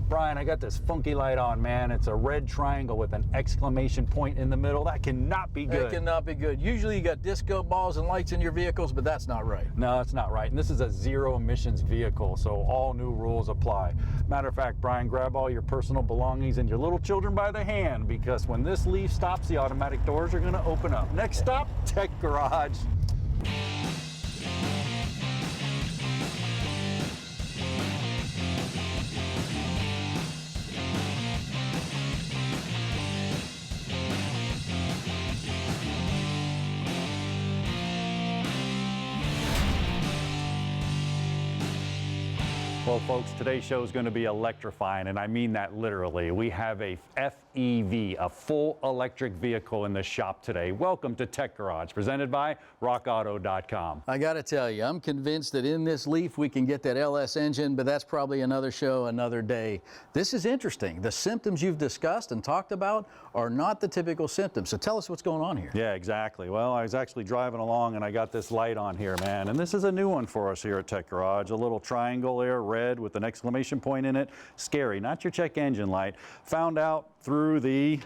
Brian, I got this funky light on, man. It's a red triangle with an exclamation point in the middle. That cannot be good. That cannot be good. Usually you got disco balls and lights in your vehicles, but that's not right. No, it's not right. And this is a zero emissions vehicle, so all new rules apply. Matter of fact, Brian, grab all your personal belongings and your little children by the hand, because when this leaf stops, the automatic doors are going to open up. Next stop, Tech Garage. Well, folks, today's show is going to be electrifying, and I mean that literally. We have a FEV, a full electric vehicle in the shop today. Welcome to Tech Garage, presented by rockauto.com. I got to tell you, I'm convinced that in this Leaf we can get that LS engine, but that's probably another show, another day. This is interesting. The symptoms you've discussed and talked about are not the typical symptoms. So tell us what's going on here. Yeah, exactly. Well, I was actually driving along and I got this light on here, man. And this is a new one for us here at Tech Garage. A little triangle there, red with an exclamation point in it. Scary, not your check engine light. Found out through the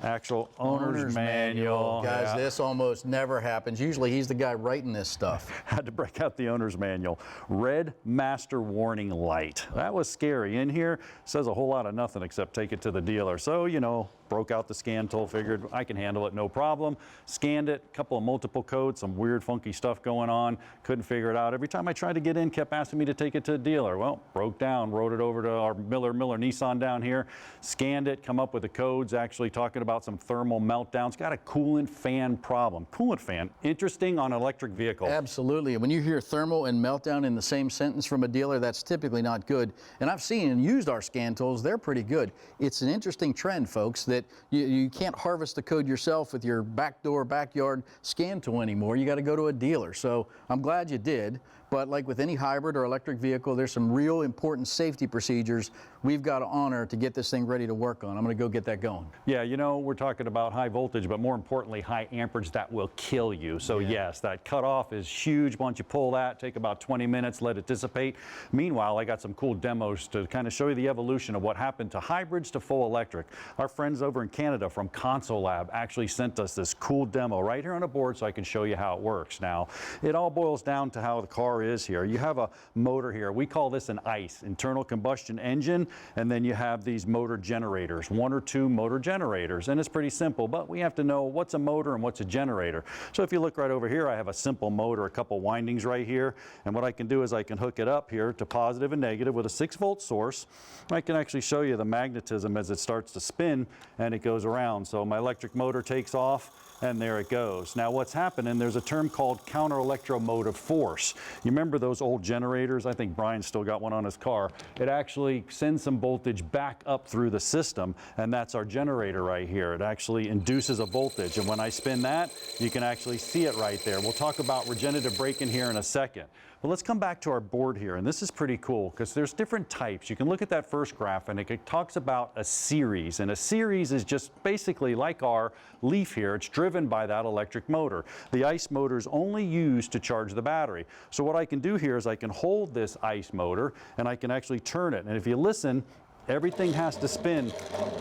actual owner's manual. Guys, yeah. This almost never happens. Usually he's the guy writing this stuff. Had to break out the owner's manual. Red master warning light. That was scary. In here says a whole lot of nothing except take it to the dealer. So, you know, broke out the scan tool, figured I can handle it, no problem. Scanned it, a couple of multiple codes, some weird funky stuff going on. Couldn't figure it out. Every time I tried to get in, kept asking me to take it to the dealer. Well, broke down, wrote it over to our Miller Nissan down here, scanned it, come up with the codes, actually talking about some thermal meltdowns. Got a coolant fan problem. Coolant fan, interesting on an electric vehicle. Absolutely. When you hear thermal and meltdown in the same sentence from a dealer, that's typically not good. And I've seen and used our scan tools. They're pretty good. It's an interesting trend, folks, that you can't harvest the code yourself with your backdoor, backyard scan tool anymore. You got to go to a dealer. So I'm glad you did. But like with any hybrid or electric vehicle, there's some real important safety procedures we've got to honor to get this thing ready to work on. I'm going to go get that going. Yeah, you know, we're talking about high voltage, but more importantly, high amperage that will kill you. So yes, that cutoff is huge. Once you pull that, take about 20 minutes, let it dissipate. Meanwhile, I got some cool demos to kind of show you the evolution of what happened to hybrids to full electric. Our friends over in Canada from Console Lab actually sent us this cool demo right here on a board so I can show you how it works. Now, it all boils down to how the car is here. You have a motor here. We call this an ICE, internal combustion engine, and then you have these motor generators, 1 or 2 motor generators, and it's pretty simple, but we have to know what's a motor and what's a generator. So if you look right over here, I have a simple motor, a couple windings right here, and what I can do is I can hook it up here to positive and negative with a 6-volt source. I can actually show you the magnetism as it starts to spin and it goes around. So my electric motor takes off, and there it goes. Now what's happening, there's a term called counter-electromotive force. You remember those old generators? I think Brian's still got one on his car. It actually sends some voltage back up through the system, and that's our generator right here. It actually induces a voltage, and when I spin that, you can actually see it right there. We'll talk about regenerative braking here in a second. But let's come back to our board here, and this is pretty cool because there's different types. You can look at that first graph, and it talks about a series, and a series is just basically like our Leaf here. It's driven by that electric motor. The ICE motor is only used to charge the battery. So what I can do here is I can hold this ICE motor, and I can actually turn it. And if you listen, everything has to spin,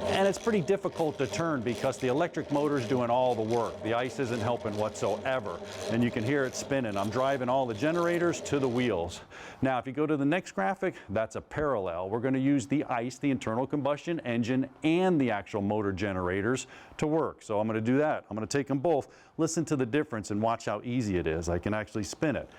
and it's pretty difficult to turn because the electric motor is doing all the work. The ICE isn't helping whatsoever, and you can hear it spinning. I'm driving all the generators to the wheels. Now, if you go to the next graphic, that's a parallel. We're going to use the ICE, the internal combustion engine, and the actual motor generators to work. So I'm going to do that. I'm going to take them both, listen to the difference, and watch how easy it is. I can actually spin it.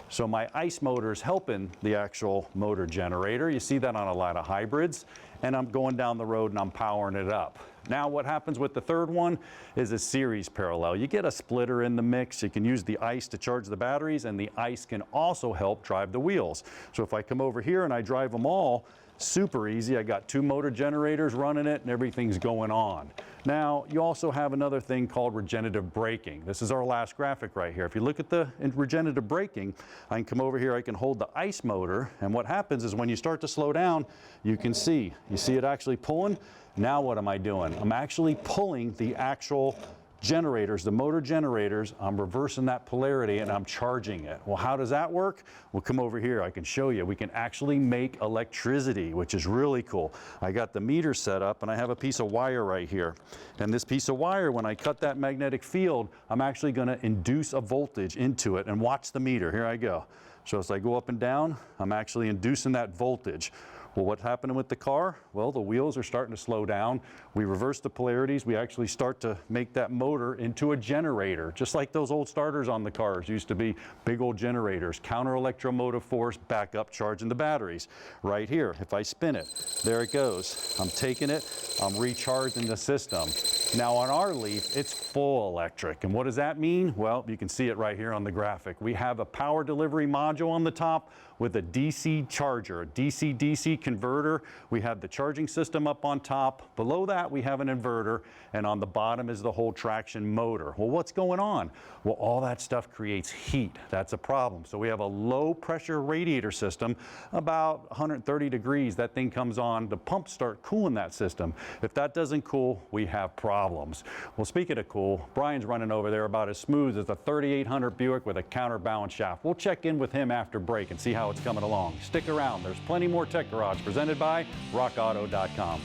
So my ICE motor is helping the actual motor generator. You see that on a lot of hybrids. And I'm going down the road and I'm powering it up. Now what happens with the third one is a series parallel. You get a splitter in the mix. You can use the ICE to charge the batteries, and the ICE can also help drive the wheels. So if I come over here and I drive them all, super easy. I got 2 motor generators running it and everything's going on. Now, you also have another thing called regenerative braking. This is our last graphic right here. If you look at the regenerative braking, I can come over here, I can hold the ICE motor, and what happens is when you start to slow down, you can see. You see it actually pulling? Now what am I doing? I'm actually pulling the actual generators, the motor generators, I'm reversing that polarity and I'm charging it. Well, how does that work? Well, come over here, I can show you. We can actually make electricity, which is really cool. I got the meter set up and I have a piece of wire right here. And this piece of wire, when I cut that magnetic field, I'm actually going to induce a voltage into it. And watch the meter, here I go. So as I go up and down, I'm actually inducing that voltage. Well, what's happening with the car? Well, the wheels are starting to slow down. We reverse the polarities. We actually start to make that motor into a generator, just like those old starters on the cars used to be, big old generators. Counter electromotive force, back up, charging the batteries. Right here, if I spin it, there it goes. I'm taking it, I'm recharging the system. Now on our Leaf, it's full electric. And what does that mean? Well, you can see it right here on the graphic. We have a power delivery module on the top with a DC charger, a DC-DC converter. We have the charging system up on top. Below that, we have an inverter, and on the bottom is the whole traction motor. Well, what's going on? Well, all that stuff creates heat. That's a problem. So we have a low pressure radiator system, about 130 degrees. That thing comes on, the pumps start cooling that system. If that doesn't cool, we have problems. Well, speaking of cool, Bryan's running over there about as smooth as a 3800 Buick with a counterbalance shaft. We'll check in with him after break and see how it's coming along. Stick around. There's plenty more Tech Garage presented by rockauto.com.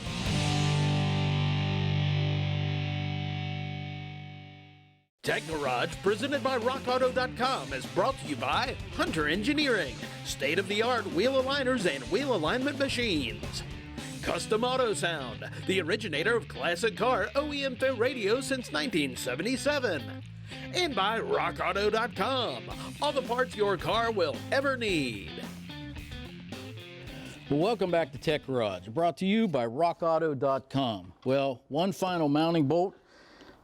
Tech Garage, presented by RockAuto.com, is brought to you by Hunter Engineering, state-of-the-art wheel aligners and wheel alignment machines. Custom Auto Sound, the originator of classic car OEM to radio since 1977. And by RockAuto.com, all the parts your car will ever need. Well, welcome back to Tech Garage, brought to you by rockauto.com. Well, one final mounting bolt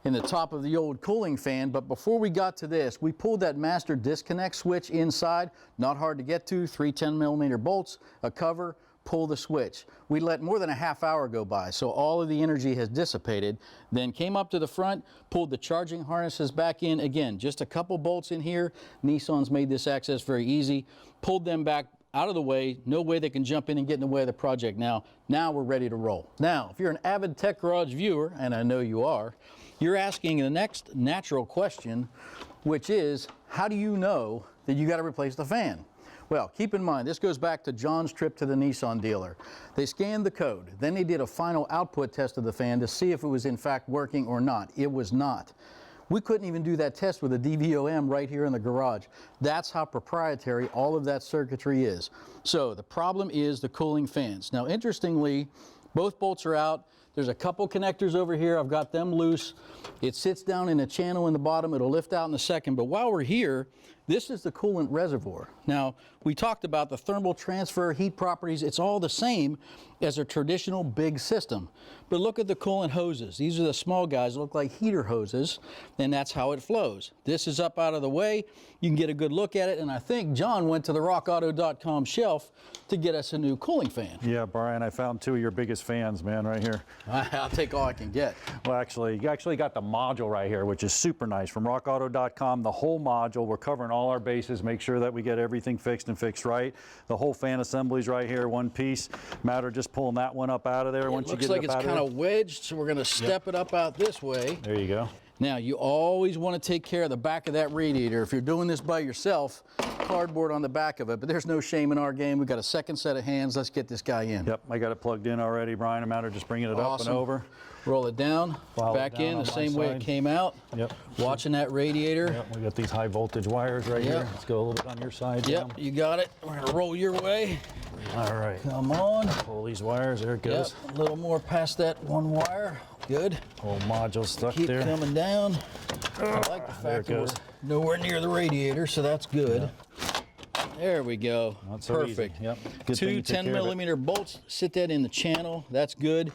in the top of the old cooling fan, but before we got to this, we pulled that master disconnect switch inside. Not hard to get to, 3 10mm bolts, a cover, pull the switch. We let more than a half hour go by, so all of the energy has dissipated. Then came up to the front, pulled the charging harnesses back in. Again, just a couple bolts in here. Nissan's made this access very easy. Pulled them back out of the way. No way they can jump in and get in the way of the project now. Now we're ready to roll. Now, if you're an avid Tech Garage viewer, and I know you are, you're asking the next natural question, which is, how do you know that you got to replace the fan? Well, keep in mind, this goes back to John's trip to the Nissan dealer. They scanned the code. Then they did a final output test of the fan to see if it was in fact working or not. It was not. We couldn't even do that test with a DVOM right here in the garage. That's how proprietary all of that circuitry is. So the problem is the cooling fans. Now, interestingly, both bolts are out. There's a couple connectors over here. I've got them loose. It sits down in a channel in the bottom. It'll lift out in a second. But while we're here, this is the coolant reservoir. Now, we talked about the thermal transfer heat properties. It's all the same as a traditional big system. But look at the coolant hoses. These are the small guys that look like heater hoses, and that's how it flows. This is up out of the way. You can get a good look at it, and I think John went to the rockauto.com shelf to get us a new cooling fan. Yeah, Bryan, I found 2 of your biggest fans, man, right here. I'll take all I can get. Well, actually, you actually got the module right here, which is super nice. From rockauto.com, the whole module. We're covering all our bases, make sure that we get everything fixed and fixed right. The whole fan assembly's right here, one piece. Matter of just pulling that one up out of there. Once you get it up out of there. Looks like it's kind of wedged, so we're going to step it up out this way. There you go. Now, you always want to take care of the back of that radiator. If you're doing this by yourself, cardboard on the back of it, but there's no shame in our game. We've got a second set of hands. Let's get this guy in. Yep, I got it plugged in already, Bryan. I'm out of just bringing it up and over. Roll it down, back in the same way it came out. Yep. Watching that radiator. Yep, we got these high voltage wires right here. Let's go a little bit on your side. Yep, you got it. We're gonna roll your way. All right. Come on. Pull these wires, there it goes. Yep, a little more past that one wire. Good. Whole module stuck there. Keep coming down. I like the fact that we're nowhere near the radiator, so that's good. Yep. There we go. Not so perfect. Easy. Yep. Good 2 10mm bolts. Sit that in the channel. That's good.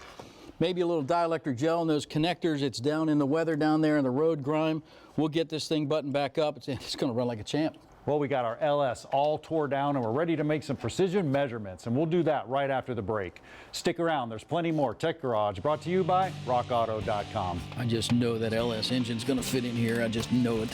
Maybe a little dielectric gel in those connectors. It's down in the weather down there in the road grime. We'll get this thing buttoned back up. It's going to run like a champ. Well, we got our LS all tore down and we're ready to make some precision measurements, and we'll do that right after the break. Stick around, there's plenty more. Tech Garage brought to you by rockauto.com. I just know that LS engine's going to fit in here. I just know it.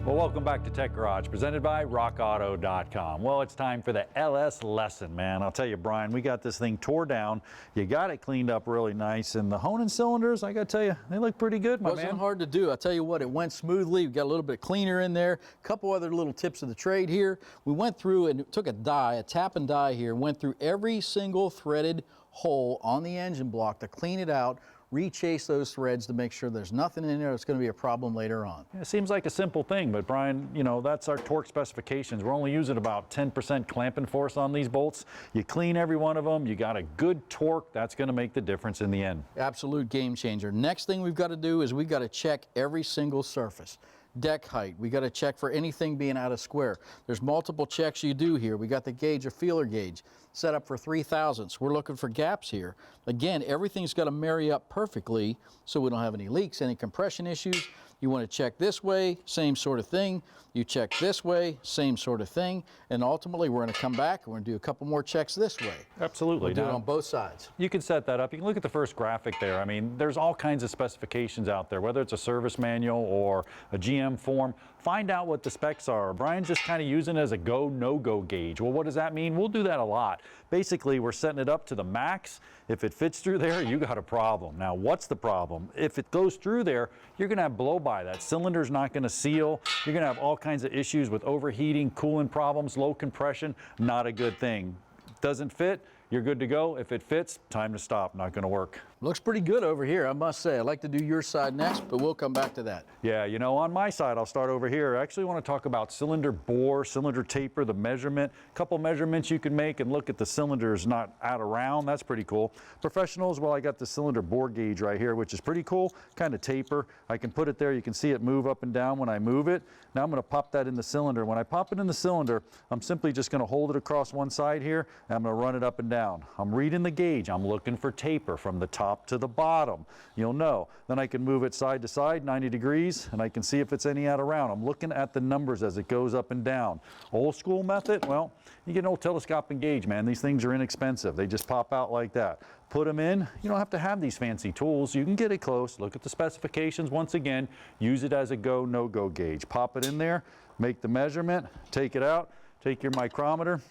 Well, welcome back to Tech Garage, presented by RockAuto.com. Well, it's time for the LS lesson, man. I'll tell you, Brian, we got this thing tore down. You got it cleaned up really nice, and the Honan cylinders, I got to tell you, they look pretty good, my man. Wasn't hard to do. I tell you what, it went smoothly. We got a little bit cleaner in there. A couple other little tips of the trade here. We went through and took a die, a tap and die here, went through every single threaded hole on the engine block to clean it out, rechase those threads to make sure there's nothing in there that's going to be a problem later on. It seems like a simple thing, but Brian, you know, that's our torque specifications. We're only using about 10% clamping force on these bolts. You clean every one of them, you got a good torque, that's going to make the difference in the end. Absolute game changer. Next thing we've got to do is we've got to check every single surface. Deck height, we got to check for anything being out of square. There's multiple checks you do here. We got the gauge, a feeler gauge, set up for 3/1000ths. We're looking for gaps here. Again, everything's got to marry up perfectly so we don't have any leaks, any compression issues. You want to check this way, same sort of thing. You check this way, same sort of thing. And ultimately, we're going to come back and we're going to do a couple more checks this way. Absolutely. We'll do it on both sides. You can set that up. You can look at the first graphic there. I mean, there's all kinds of specifications out there, whether it's a service manual or a GM form. Find out what the specs are. Brian's just kind of using it as a go, no-go gauge. Well, what does that mean? We'll do that a lot. Basically, we're setting it up to the max. If it fits through there, you got a problem. Now, what's the problem? If it goes through there, you're going to have blow-by. That cylinder's not going to seal. You're going to have all kinds of issues with overheating, cooling problems, low compression. Not a good thing. Doesn't fit, you're good to go. If it fits, time to stop. Not going to work. Looks pretty good over here, I must say. I'd like to do your side next, but we'll come back to that. Yeah, you know, on my side, I'll start over here. I actually want to talk about cylinder bore, cylinder taper, the measurement. A couple measurements you can make and look at the cylinders not out around. That's pretty cool. Professionals, well, I got the cylinder bore gauge right here, which is pretty cool. Kind of taper. I can put it there. You can see it move up and down when I move it. Now I'm going to pop that in the cylinder. When I pop it in the cylinder, I'm simply just going to hold it across one side here, and I'm going to run it up and down. I'm reading the gauge. I'm looking for taper from the top to the bottom. You'll know. Then I can move it side to side, 90 degrees, and I can see if it's any out around. I'm looking at the numbers as it goes up and down. Old school method, well, you get an old telescopic gauge, man. These things are inexpensive. They just pop out like that. Put them in. You don't have to have these fancy tools. You can get it close. Look at the specifications once again. Use it as a go, no-go gauge. Pop it in there, make the measurement, take it out, take your micrometer,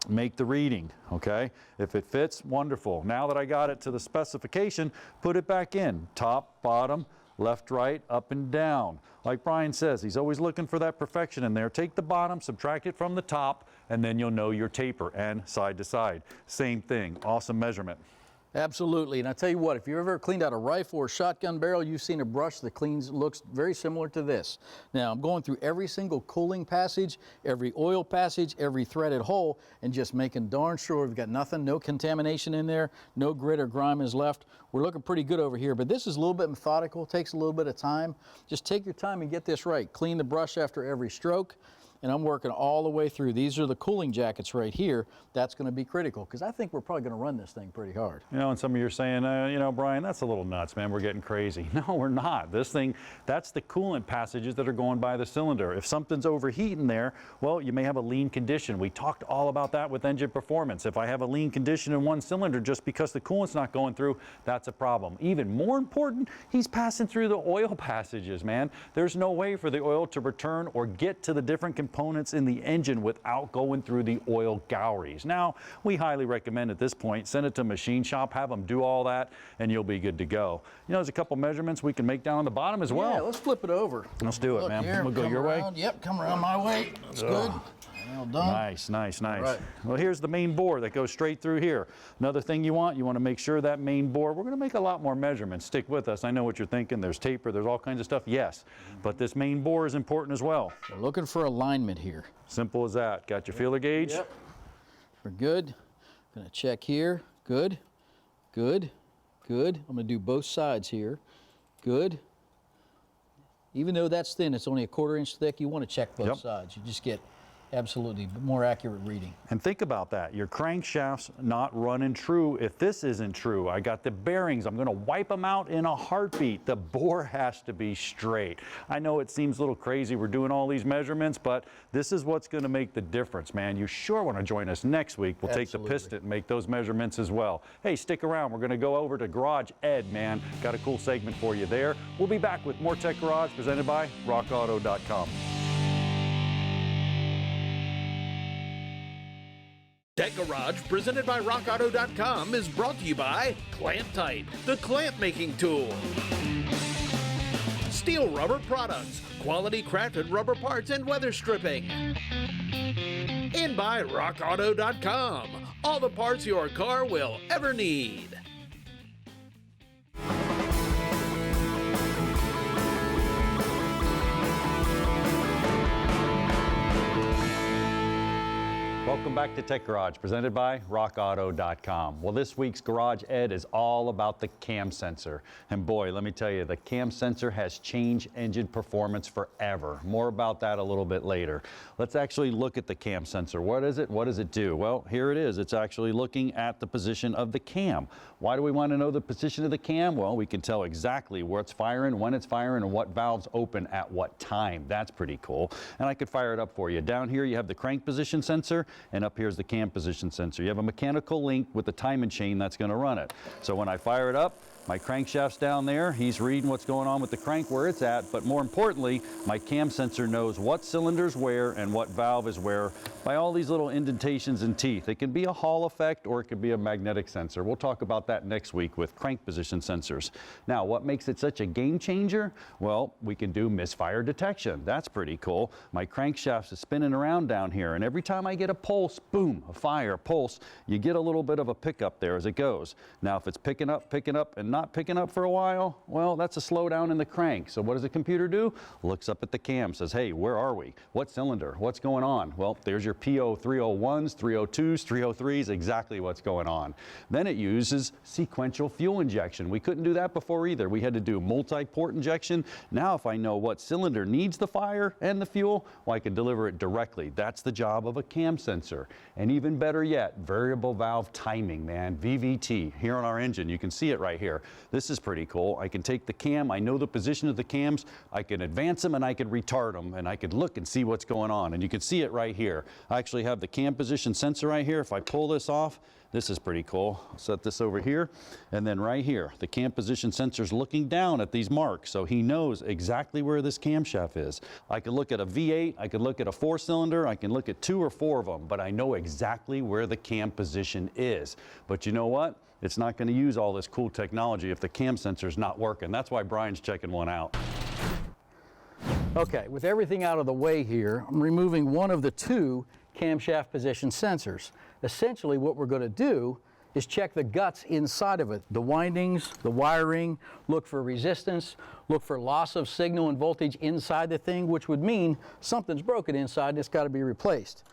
make the reading, okay? If it fits, wonderful. Now that I got it to the specification, put it back in. Top, bottom, left, right, up and down. Like Brian says, he's always looking for that perfection in there. Take the bottom, subtract it from the top, and then you'll know your taper, and side to side. Same thing, awesome measurement. Absolutely, and I tell you what, if you've ever cleaned out a rifle or shotgun barrel, you've seen a brush that looks very similar to this. Now, I'm going through every single cooling passage, every oil passage, every threaded hole, and just making darn sure we've got nothing, no contamination in there, no grit or grime is left. We're looking pretty good over here, but this is a little bit methodical, takes a little bit of time. Just take your time and get this right. Clean the brush after every stroke. And I'm working all the way through. These are the cooling jackets right here. That's going to be critical because I think we're probably going to run this thing pretty hard. You know, and some of you are saying, you know, Brian, that's a little nuts, man. We're getting crazy. No, we're not. This thing, that's the coolant passages that are going by the cylinder. If something's overheating there, well, you may have a lean condition. We talked all about that with engine performance. If I have a lean condition in one cylinder just because the coolant's not going through, that's a problem. Even more important, he's passing through the oil passages, man. There's no way for the oil to return or get to the different components in the engine without going through the oil galleries. Now, we highly recommend at this point, send it to a machine shop, have them do all that, and you'll be good to go. You know, there's a couple measurements we can make down on the bottom as well. Yeah, let's flip it over. Let's do it, Look man. here, We'll go come your around. way. Yep, come around my way. That's good. Well done. Nice, nice, nice. Right. Well, here's the main bore that goes straight through here. Another thing you want to make sure that main bore, we're going to make a lot more measurements. Stick with us. I know what you're thinking. There's taper, there's all kinds of stuff. Yes, but this main bore is important as well. We're looking for alignment here. Simple as that. Got your feeler gauge? Yep. We're good. Going to check here. Good, good, good. I'm going to do both sides here. Good. Even though that's thin, it's only a 1/4 inch thick, you want to check both sides. You just get absolutely more accurate reading. And think about that. Your crankshaft's not running true if this isn't true. I got the bearings. I'm going to wipe them out in a heartbeat. The bore has to be straight. I know it seems a little crazy. We're doing all these measurements, but this is what's going to make the difference, man. You sure want to join us next week. We'll take the piston and make those measurements as well. Hey, stick around. We're going to go over to Garage Ed, man. Got a cool segment for you there. We'll be back with more Tech Garage presented by RockAuto.com. Tech Garage, presented by RockAuto.com, is brought to you by Clamp Tight, the clamp making tool. Steele Rubber Products, quality crafted rubber parts and weather stripping. And by RockAuto.com, all the parts your car will ever need. Welcome back to Tech Garage, presented by RockAuto.com. Well, this week's Garage Ed is all about the cam sensor. And boy, let me tell you, the cam sensor has changed engine performance forever. More about that a little bit later. Let's actually look at the cam sensor. What is it? What does it do? Well, here it is. It's actually looking at the position of the cam. Why do we want to know the position of the cam? Well, we can tell exactly where it's firing, when it's firing, and what valves open at what time. That's pretty cool. And I could fire it up for you. Down here, you have the crank position sensor, and up here's the cam position sensor. You have a mechanical link with the timing chain that's going to run it. So when I fire it up, my crankshaft's down there. He's reading what's going on with the crank, where it's at, but more importantly, my cam sensor knows what cylinder's where and what valve is where by all these little indentations and teeth. It can be a Hall effect or it could be a magnetic sensor. We'll talk about that next week with crank position sensors. Now, what makes it such a game changer? Well, we can do misfire detection. That's pretty cool. My crankshaft is spinning around down here, and every time I get a pulse, boom, a fire, pulse, you get a little bit of a pickup there as it goes. Now, if it's picking up, and not picking up for a while, well, that's a slowdown in the crank. So what does the computer do? Looks up at the cam, says, hey, where are we? What cylinder? What's going on? Well, there's your PO 301s, 302s, 303s, exactly what's going on. Then it uses sequential fuel injection. We couldn't do that before either. We had to do multi-port injection. Now, if I know what cylinder needs the fire and the fuel, well, I can deliver it directly. That's the job of a cam sensor. And even better yet, variable valve timing, man, VVT. Here on our engine, you can see it right here. This is pretty cool. I can take the cam, I know the position of the cams, I can advance them and I can retard them, and I can look and see what's going on. And you can see it right here. I actually have the cam position sensor right here. If I pull this off, this is pretty cool. I'll set this over here, and then right here, the cam position sensor is looking down at these marks, so he knows exactly where this camshaft is. I could look at a V8, I could look at a 4-cylinder, I can look at 2 or 4 of them, but I know exactly where the cam position is. But you know what? It's not going to use all this cool technology if the cam sensor's not working. That's why Bryan's checking one out. Okay, with everything out of the way here, I'm removing one of the 2 camshaft position sensors. Essentially, what we're going to do is check the guts inside of it, the windings, the wiring, look for resistance, look for loss of signal and voltage inside the thing, which would mean something's broken inside and it's got to be replaced.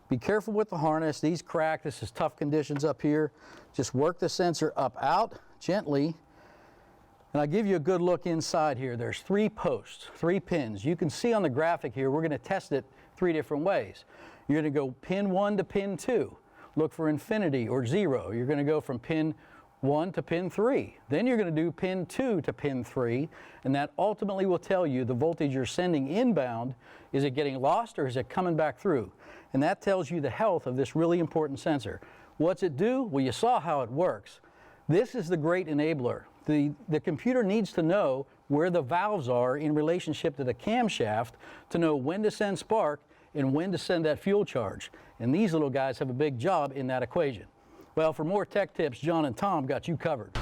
Be careful with the harness. These crack. This is tough conditions up here. Just work the sensor up out gently. And I'll give you a good look inside here. There's 3 posts, 3 pins. You can see on the graphic here, we're going to test it 3 different ways. You're going to go pin 1 to pin 2. Look for infinity or 0. You're going to go from pin 1 to pin 3. Then you're going to do pin 2 to pin 3, and that ultimately will tell you the voltage you're sending inbound. Is it getting lost or is it coming back through? And that tells you the health of this really important sensor. What's it do? Well, you saw how it works. This is the great enabler. The computer needs to know where the valves are in relationship to the camshaft to know when to send spark and when to send that fuel charge. And these little guys have a big job in that equation. Well, for more tech tips, John and Tom got you covered.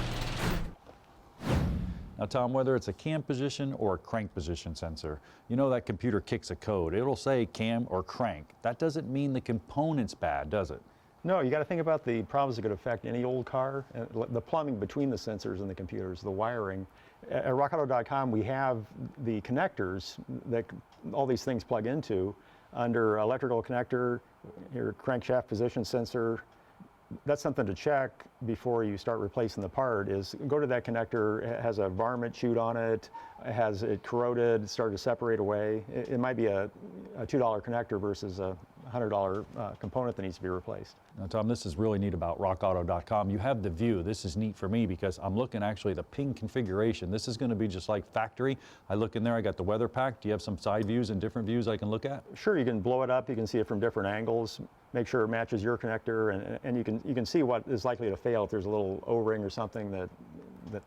Now, Tom, whether it's a cam position or a crank position sensor, you know that computer kicks a code. It'll say cam or crank. That doesn't mean the component's bad, does it? No, you got to think about the problems that could affect any old car, the plumbing between the sensors and the computers, the wiring. At RockAuto.com, we have the connectors that all these things plug into. Under electrical connector, your crankshaft position sensor, that's something to check before you start replacing the part. Is go to that connector, it has a varmint chute on it, has it corroded, started to separate away. It might be a $2 connector versus a $100 component that needs to be replaced. Now, Tom, this is really neat about RockAuto.com. You have the view. This is neat for me because I'm looking actually the pin configuration. This is going to be just like factory. I look in there, I got the weather pack. Do you have some side views and different views I can look at? Sure, you can blow it up. You can see it from different angles. Make sure it matches your connector, and you can see what is likely to fail if there's a little O-ring or something that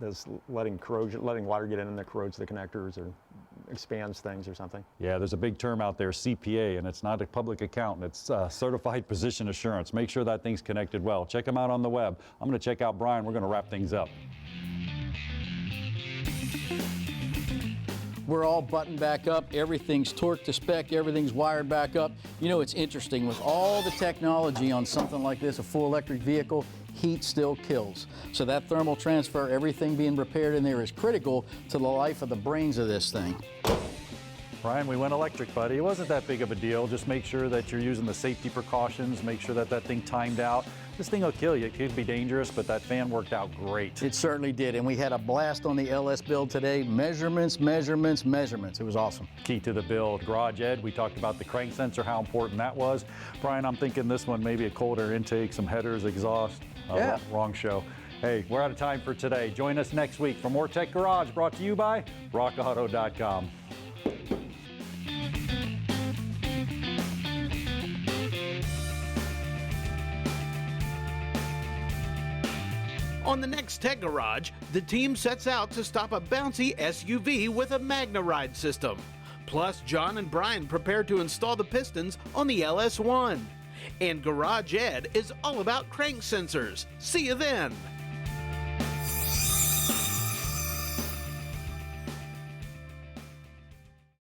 is letting water get in and that corrodes the connectors or expands things or something. Yeah, there's a big term out there, CPA, and it's not a public accountant. It's Certified Position Assurance. Make sure that thing's connected well. Check them out on the web. I'm going to check out Bryan. We're going to wrap things up. We're all buttoned back up, everything's torqued to spec, everything's wired back up. You know, it's interesting, with all the technology on something like this, a full electric vehicle, heat still kills. So that thermal transfer, everything being repaired in there is critical to the life of the brains of this thing. Bryan, we went electric, buddy. It wasn't that big of a deal. Just make sure that you're using the safety precautions, make sure that that thing timed out. This thing will kill you. It could be dangerous, but that fan worked out great. It certainly did, and we had a blast on the LS build today. Measurements, measurements, measurements. It was awesome. Key to the build. Garage Ed, we talked about the crank sensor, how important that was. Bryan, I'm thinking this one, maybe a cold air intake, some headers, exhaust. Yeah. Wrong show. Hey, we're out of time for today. Join us next week for more Tech Garage, brought to you by rockauto.com. On the next Tech Garage, the team sets out to stop a bouncy SUV with a Magna-Ride system. Plus, John and Bryan prepare to install the pistons on the LS1. And Garage Ed is all about crank sensors. See you then!